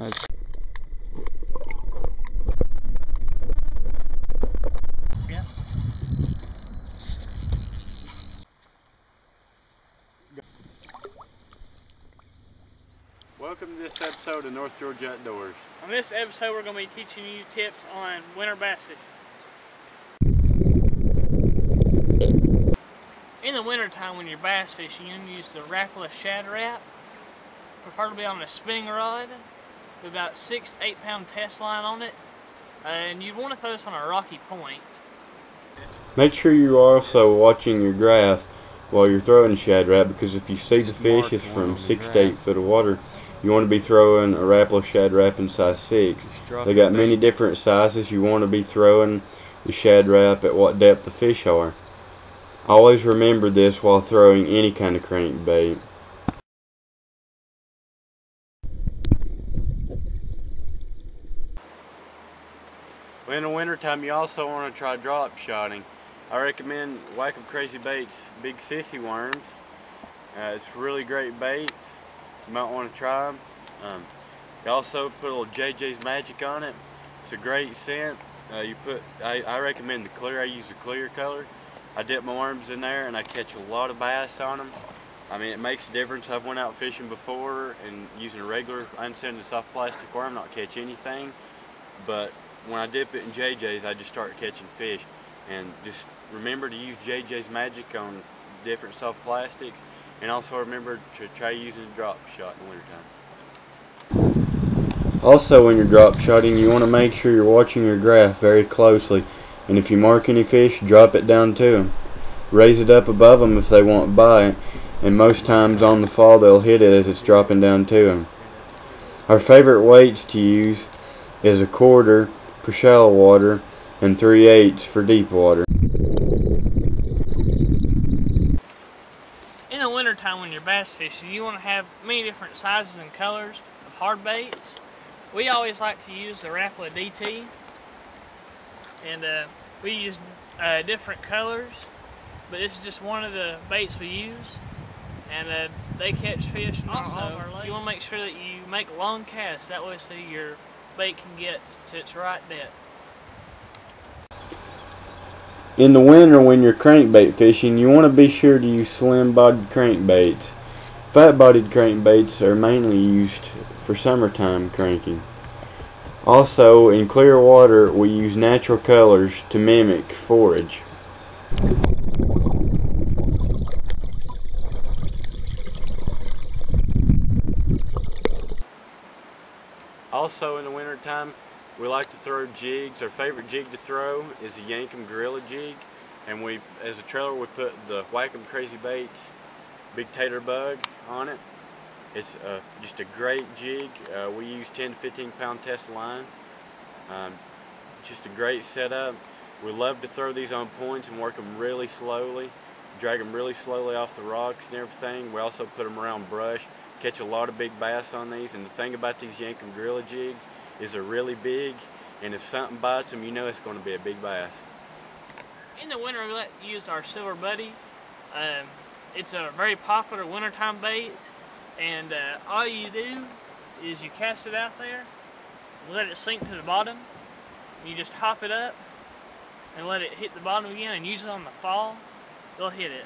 That's Yeah. Welcome to this episode of North Georgia Outdoors. On this episode, we're going to be teaching you tips on winter bass fishing. In the winter time, when you're bass fishing, you can use the wrapless shad wrap, preferably on a spinning rod, with about 6 to 8 pound test line on it, and you'd want to throw this on a rocky point. Make sure you are also watching your graph while you're throwing shad wrap, because if you see the fish is from 6 to 8 foot of water, you want to be throwing a wrapless shad wrap in size 6. They got many different sizes. You want to be throwing the shad wrap at what depth the fish are. Always remember this while throwing any kind of crankbait. Well, in the winter time, you also want to try drop shotting. I recommend yank-um crazy baits, big sissy worms. It's really great bait. You might want to try them. You also put a little JJ's Magic on it. It's a great scent. I recommend the clear. I use the clear color. I dip my worms in there and I catch a lot of bass on them. I mean, it makes a difference. I've went out fishing before and using a regular unscented soft plastic worm, not catch anything. But when I dip it in JJ's, I just start catching fish. And just remember to use JJ's Magic on different soft plastics, and also remember to try using a drop shot in the wintertime. Also, when you're drop shotting, you want to make sure you're watching your graph very closely, and if you mark any fish, drop it down to them. Raise it up above them if they won't bite, and most times on the fall they'll hit it as it's dropping down to them. Our favorite weights to use is 1/4 for shallow water and 3/8 for deep water. In the winter time, when you're bass fishing, you want to have many different sizes and colors of hard baits. We always like to use the Rapala DT, and we use different colors, but this is just one of the baits we use, and they catch fish. And also, you want to make sure that you make long casts, that way so your bait can get to its right depth. In the winter, when you're crankbait fishing, you want to be sure to use slim-bodied crankbaits. Fat-bodied crankbaits are mainly used for summertime cranking. Also, in clear water, we use natural colors to mimic forage. Also, in the winter time, we like to throw jigs. Our favorite jig to throw is the yank-um gorilla jig, and we, as a trailer, we put the yank-um crazy baits big tater bug on it. It's just a great jig. We use 10 to 15 pound test line. Just a great setup. We love to throw these on points and work them really slowly, drag them really slowly off the rocks and everything. We also put them around brush, catch a lot of big bass on these. And the thing about these yank-um gorilla jigs is they're really big, and if something bites them, you know it's going to be a big bass. In the winter, we like to use our Silver Buddy. It's a very popular wintertime bait, and all you do is you cast it out there, let it sink to the bottom, you just hop it up and let it hit the bottom again, and usually on the fall, they'll hit it.